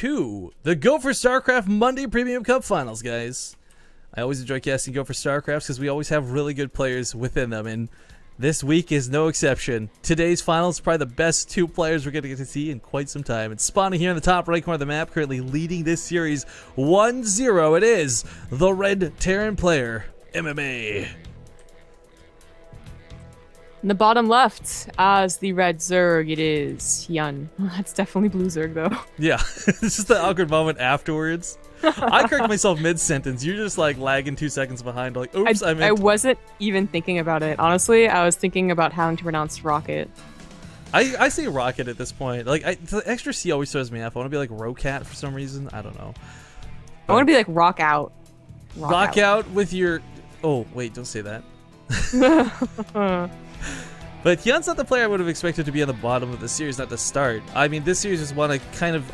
to the Go for StarCraft Monday Premium Cup Finals, guys. I always enjoy casting Go for StarCraft because we always have really good players within them, and this week is no exception. Today's finals are probably the best two players we're going to get to see in quite some time. And spawning here in the top right corner of the map, currently leading this series 1-0, it is the Red Terran player, MMA. In the bottom left, as the red Zerg, it is Hyun. That's definitely blue Zerg, though. Yeah, it's just the awkward moment afterwards. I correct myself mid-sentence. You're just like lagging 2 seconds behind, like, oops, I wasn't even thinking about it. Honestly, I was thinking about how to pronounce rocket. I say rocket at this point. Like, the extra C always throws me off. I want to be like Rocat for some reason. I don't know. I want to be like rock out. Rock out with your... Oh, wait, don't say that. But Hyun's not the player I would have expected to be on the bottom of the series, not to start. I mean, this series is one I kind of...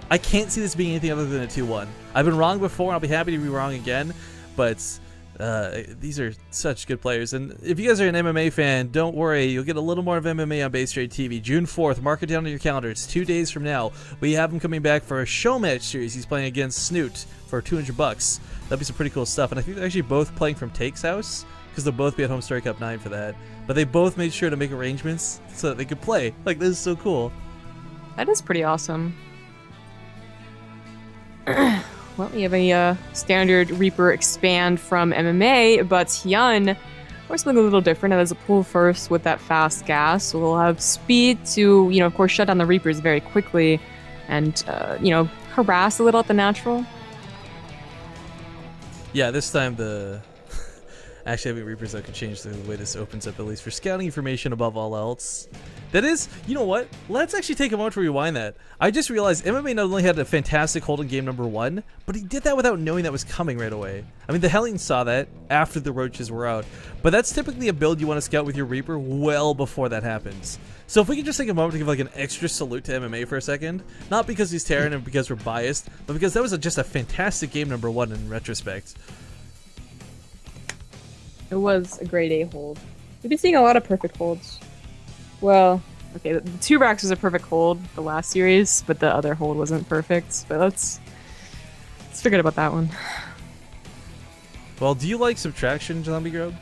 I can't see this being anything other than a 2-1. I've been wrong before, and I'll be happy to be wrong again, but these are such good players. And if you guys are an MMA fan, don't worry, you'll get a little more of MMA on Base Trade TV. June 4th, mark it down on your calendar. It's 2 days from now. We have him coming back for a show match series. He's playing against Snoot for $200. That'd be some pretty cool stuff. And I think they're actually both playing from Take's house, because they'll both be at home Story Cup 9 for that. But they both made sure to make arrangements so that they could play. Like, this is so cool. That is pretty awesome. Well, we have a standard Reaper expand from MMA, but Hyun, we're something a little different. It has a pull first with that fast gas, so we'll have speed to, of course, shut down the Reapers very quickly and, harass a little at the natural. Yeah, this time the... Actually, having Reapers that could change the way this opens up, at least for scouting information above all else. That is, you know what? Let's actually take a moment to rewind that. I just realized MMA not only had a fantastic holding game number 1, but he did that without knowing that was coming right away. I mean, the Hellions saw that after the Roaches were out, but that's typically a build you want to scout with your Reaper well before that happens. So if we could just take a moment to give like an extra salute to MMA for a second, not because he's Terran and because we're biased, but because that was just a fantastic game number 1 in retrospect. It was a grade A hold. We've been seeing a lot of perfect holds. Well, okay, the 2 racks was a perfect hold the last series, but the other hold wasn't perfect. But let's forget about that one. Well, do you like Subtraction, Zombie Grub?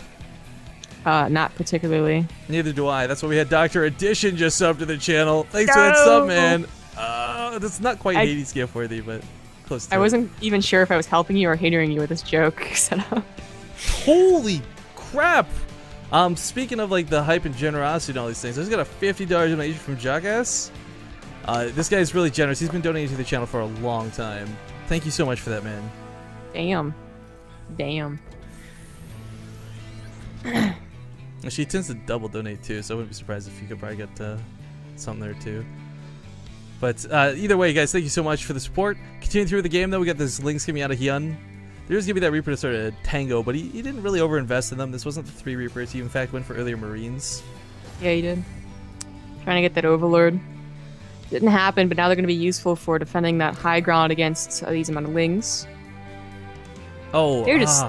Not particularly. Neither do I. That's why we had Dr. Addition just sub to the channel. Thanks for that sub, man. That's not quite Hades gift worthy, but close to I wasn't even sure if I was helping you or hindering you with this joke setup. Holy crap! Speaking of like the hype and generosity and all these things, I just got a $50 donation from Jackass. This guy is really generous. He's been donating to the channel for a long time. Thank you so much for that, man. Damn. She tends to double donate too, so I wouldn't be surprised if you could probably get something there too. But either way, guys, thank you so much for the support. Continuing through the game, though, we got this links coming out of Hyun. There's gonna be that Reaper to sort of tango, but he didn't really overinvest in them. This wasn't the 3 Reapers. He in fact went for earlier Marines. Yeah, he did. Trying to get that Overlord. Didn't happen, but now they're gonna be useful for defending that high ground against these amount of Lings. Oh, they're just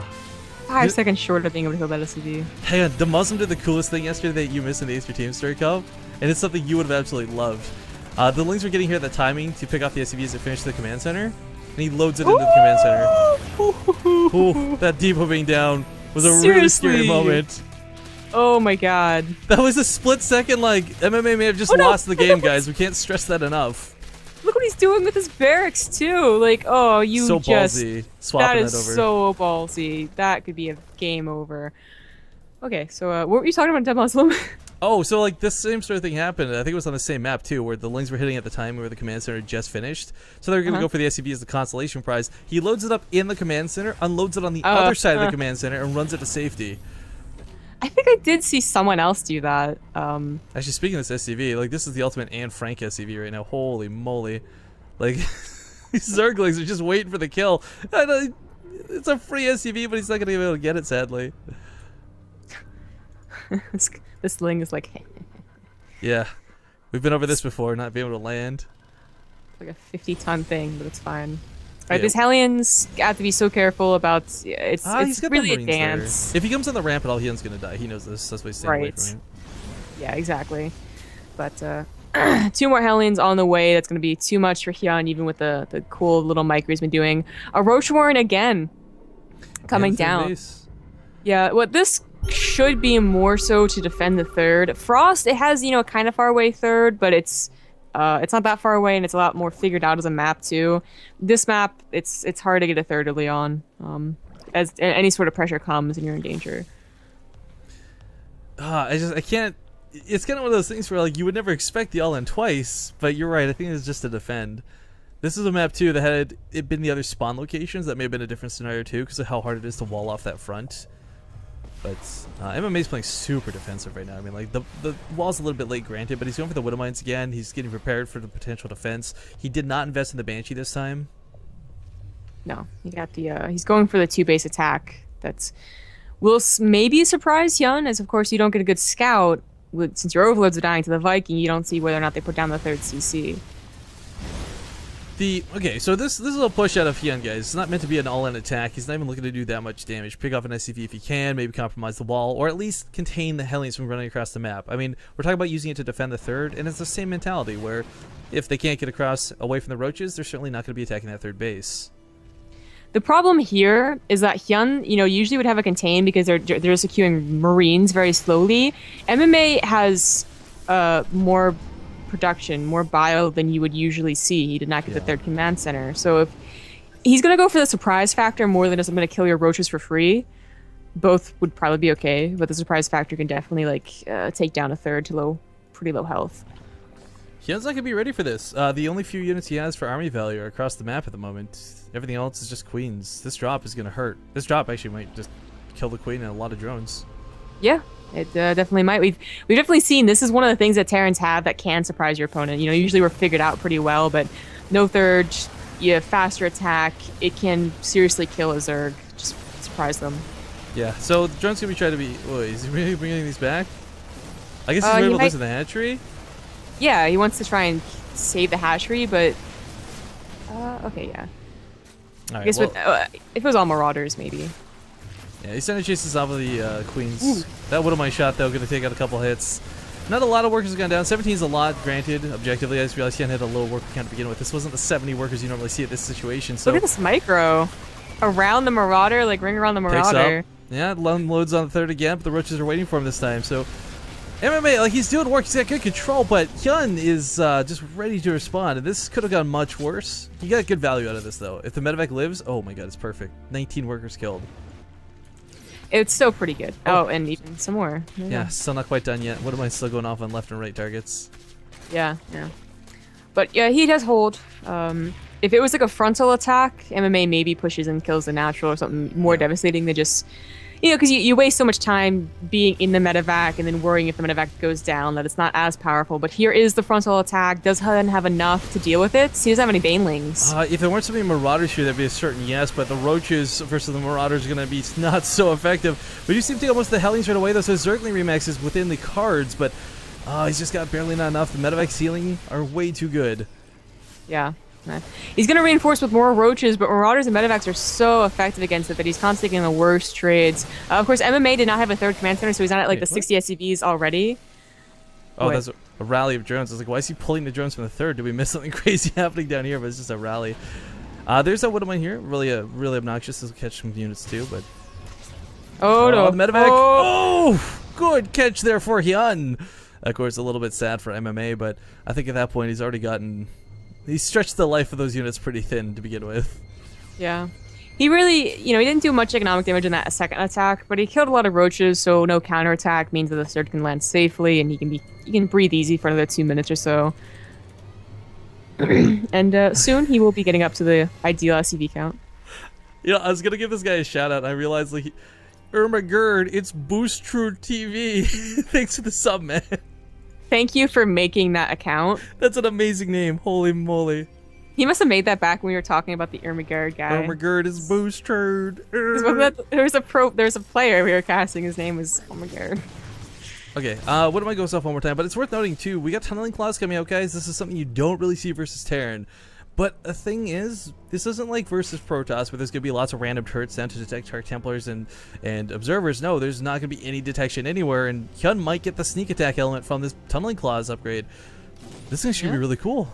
5 seconds short of being able to kill that SCV. Hang on, the Muslim did the coolest thing yesterday that you missed in the Ace Your Team Story Cup, and it's something you would have absolutely loved. The Lings were getting here at the timing to pick off the SCVs that finished the command center. And he loads it into the command center. Ooh, that depot being down was a really scary moment. Oh my god. That was a split second, like, MMA may have just lost the game, guys. We can't stress that enough. Look what he's doing with his barracks, too. Like, oh, you so just... ballsy. Swapping that over. That is so ballsy. That could be a game over. Okay, so what were you talking about, Dead Muslim? Oh, so like this same sort of thing happened. I think it was on the same map too, where the Lings were hitting at the time where the command center just finished. So they were gonna go for the SCV as the consolation prize. He loads it up in the command center, unloads it on the other side of the command center, and runs it to safety. I think I did see someone else do that. Actually, speaking of this SCV, like this is the ultimate Anne Frank SCV right now. Holy moly! Like these Zerglings are just waiting for the kill. It's a free SCV, but he's not gonna be able to get it, sadly. This Ling is like... Yeah. We've been over this before, not being able to land. Like a 50-ton thing, but it's fine. Right, these Hellions have to be so careful about... It's really a dance. If he comes on the ramp at all, Hyun's gonna die. He knows this. That's why he's staying away from him. Yeah, exactly. But 2 more Hellions on the way. That's going to be too much for Hyun, even with the cool little micro he's been doing. A Roach Warren again coming down. Base. Yeah, what this should be more so to defend the third. Frost, it has, you know, kind of far away third, but it's not that far away, and it's a lot more figured out as a map too. This map, it's hard to get a third early on. As any sort of pressure comes, and you're in danger. I can't. It's kind of one of those things where like you would never expect the all-in twice, but you're right. I think it's just to defend. This is a map too that had it been the other spawn locations, that may have been a different scenario too, because of how hard it is to wall off that front. But MMA is playing super defensive right now. I mean, like the wall's a little bit late, granted, but he's going for the Widow Mines again. He's getting prepared for the potential defense. He did not invest in the Banshee this time. No, he got the. He's going for the 2 base attack. That's will maybe surprise Hyun, as of course you don't get a good scout. Since your overloads are dying to the Viking, you don't see whether or not they put down the 3rd CC. Okay, so this is a push out of Hyun, guys. It's not meant to be an all-in attack. He's not even looking to do that much damage. Pick off an SCV if he can, maybe compromise the wall, or at least contain the Hellions from running across the map. I mean, we're talking about using it to defend the 3rd, and it's the same mentality where if they can't get across away from the Roaches, they're certainly not going to be attacking that 3rd base. The problem here is that Hyun, you know, usually would have a contain because they're securing Marines very slowly. MMA has more production, more bio than you would usually see. He did not get the 3rd command center. So if he's going to go for the surprise factor more than just I'm going to kill your Roaches for free, both would probably be okay. But the surprise factor can definitely like take down a 3rd to pretty low health. Hyun's not going to be ready for this. The only few units he has for army value are across the map at the moment. Everything else is just queens. This drop is going to hurt. This drop actually might just kill the queen and a lot of drones. Yeah, it definitely might. We've definitely seen this is one of the things that Terrans have that can surprise your opponent. You know, usually we're figured out pretty well, but no 3rd, you have faster attack. It can seriously kill a Zerg. Just surprise them. Yeah, so the drone's going to be trying to be... Oh, is he really bringing these back? I guess he's able to listen to the hatchery? Yeah, he wants to try and save the hatchery, but... okay, yeah. All right, I guess if it was all Marauders, maybe. Yeah, he's trying to chase this off of the Queens. Ooh. That Widow Mine shot, though, going to take out a couple hits. Not a lot of workers have gone down. 17 is a lot, granted, objectively. I just realized Hyun had a low worker count to begin with. This wasn't the 70 workers you normally see at this situation. So look at this micro. Around the Marauder, like ring around the Marauder. Yeah, loads on the 3rd again, but the Roaches are waiting for him this time, so... MMA, like, he's doing work, he's got good control, but Hyun is just ready to respond, and this could have gone much worse. He got good value out of this, though. If the medevac lives, oh my god, it's perfect. 19 workers killed. It's still pretty good. Oh, and even some more. Yeah, still not quite done yet. What am I still going off on left and right targets? Yeah. But yeah, he does hold. If it was like a frontal attack, MMA maybe pushes and kills the natural or something more devastating than just... You know, because you waste so much time being in the medevac and then worrying if the medevac goes down that it's not as powerful. But here is the frontal attack. Does Hyun have enough to deal with it? He doesn't have any banelings. If there weren't so many Marauders here, that'd be a certain yes. But the Roaches versus the Marauders are going to be not so effective. We do seem to take almost the Hellions right away, though. So Zergling Remax is within the cards, but he's just got barely not enough. The medevac ceiling are way too good. Yeah. He's going to reinforce with more Roaches, but Marauders and Medevacs are so effective against it that he's constantly getting the worst trades. Of course, MMA did not have a 3rd command center, so he's not at like the 60 SCVs already. Oh, that's a rally of drones. I was like, why is he pulling the drones from the 3rd? Did we miss something crazy happening down here? But it's just a rally. There's that Widow Mine here. Really obnoxious. This will catch some units too, but... Oh, no. The Medevac. Oh, good catch there for Hyun. Of course, a little bit sad for MMA, but I think at that point he's already gotten... He stretched the life of those units pretty thin to begin with. Yeah. He really, you know, he didn't do much economic damage in that 2nd attack, but he killed a lot of Roaches, so no counterattack means that the 3rd can land safely, and he can breathe easy for another 2 minutes or so. And soon he will be getting up to the ideal SCV count. You know, I was gonna give this guy a shout out, and I realized, like, Irma Gerd, it's Boost True TV. Thanks for the sub, man. Thank you for making that account. That's an amazing name. Holy moly. He must have made that back when we were talking about the Ermagerd guy. Ermagerd is boosted. There's a player we were casting. His name was Ermagerd. Okay, what am I going off one more time? But it's worth noting too, we got tunneling claws coming out, guys. This is something you don't really see versus Terran. But the thing is, this isn't like versus Protoss where there's going to be lots of random turrets sent to detect Dark Templars and observers. No, there's not going to be any detection anywhere, and Hyun might get the sneak attack element from this tunneling claws upgrade. This thing should be really cool.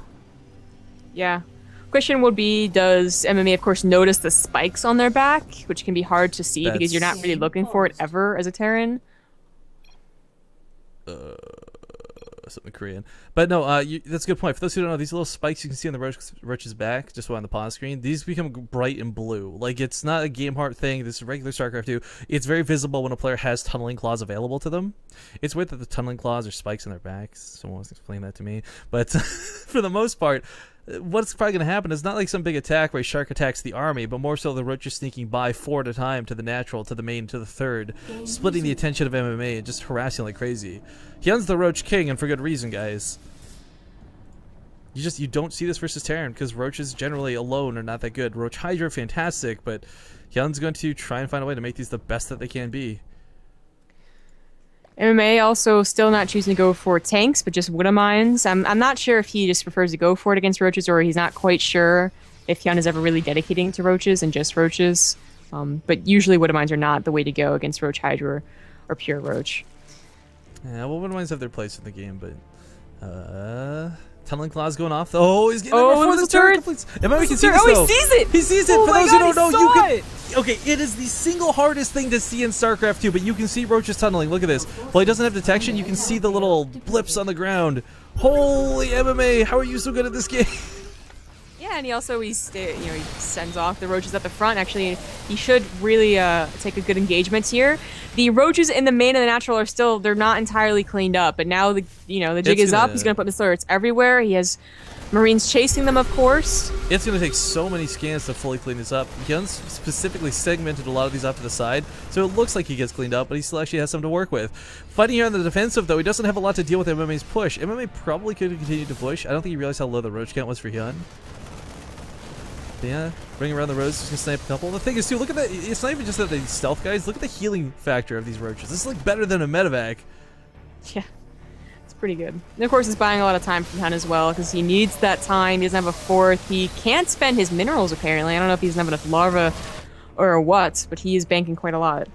Yeah. Question would be, does MMA, of course, notice the spikes on their back, which can be hard to see because you're not really looking for it ever as a Terran? Something Korean. But no, that's a good point. For those who don't know, these little spikes you can see on the Roach's back, just on the pause screen, these become bright and blue. Like, it's not a game heart thing. This is regular StarCraft 2. It's very visible when a player has tunneling claws available to them. It's weird that the tunneling claws are spikes on their backs. Someone wants to explain that to me. But for the most part, what's probably going to happen is not like some big attack where Shark attacks the army, but more so the Roach is sneaking by 4 at a time to the natural, to the main, to the third, splitting the attention of MMA and just harassing like crazy. Hyun's the Roach King, and for good reason, guys. You don't see this versus Terran because Roaches generally alone are not that good. Roach Hydra, fantastic, but Hyun's going to try and find a way to make these the best that they can be. MMA also still not choosing to go for tanks, but just Widow Mines. I'm not sure if he just prefers to go for it against Roaches, or he's not quite sure if Hyun is ever really dedicating to Roaches and just Roaches. But usually Widow Mines are not the way to go against Roach Hydra or pure Roach. Yeah, well, Widow Mines have their place in the game, but Tunneling Claw's going off. Oh, he's getting it before the turret completes. MMA can see this, though. Oh, he sees it! He sees it! For those who don't know, you can... Okay, it is the single hardest thing to see in StarCraft 2, but you can see Roach's tunneling. Look at this. While he doesn't have detection, you can see the little blips on the ground. Holy MMA, how are you so good at this game? Yeah, and he also he sends off the Roaches at the front. Actually, he should really take a good engagement here. The Roaches in the main and the natural are still, they're not entirely cleaned up, but now the jig is up. He's gonna put the turrets everywhere. He has Marines chasing them, of course. It's going to take so many scans to fully clean this up. Hyun's specifically segmented a lot of these off to the side, so it looks like he gets cleaned up, but he still actually has some to work with. Fighting here on the defensive, though, he doesn't have a lot to deal with MMA's push. MMA probably could have continued to push. I don't think he realized how low the Roach count was for Hyun. But yeah, bring around the Roach, just gonna snipe a couple. The thing is, too, look at that. It's not even just that they stealth guys. Look at the healing factor of these Roaches. This is like better than a medevac. Yeah. Pretty good. And of course, he's buying a lot of time from Hyun as well because he needs that time. He doesn't have a fourth. He can't spend his minerals, apparently. I don't know if he doesn't have enough larva or what, but he is banking quite a lot.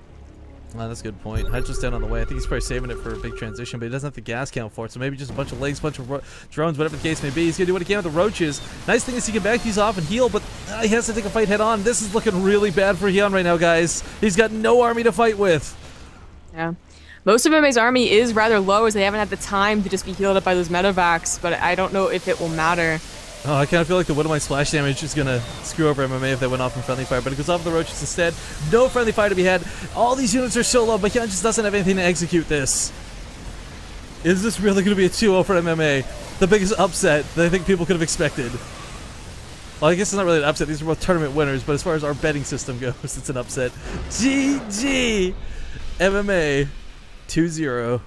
Oh, that's a good point. Hydra's down on the way. I think he's probably saving it for a big transition, but he doesn't have the gas count for it, so maybe just a bunch of legs, a bunch of drones, whatever the case may be. He's going to do what he can with the Roaches. Nice thing is he can back these off and heal, but he has to take a fight head on. This is looking really bad for Hyun right now, guys. He's got no army to fight with. Yeah. Most of MMA's army is rather low as they haven't had the time to just be healed up by those medevacs, but I don't know if it will matter. Oh, I kind of feel like the Widowmine splash damage is going to screw over MMA if they went off from friendly fire, but it goes off the Roaches instead. No friendly fire to be had. All these units are so low, but Hyun just doesn't have anything to execute this. Is this really going to be a 2-0 for MMA? The biggest upset that I think people could have expected. Well, I guess it's not really an upset. These are both tournament winners, but as far as our betting system goes, it's an upset. GG! MMA 2-0.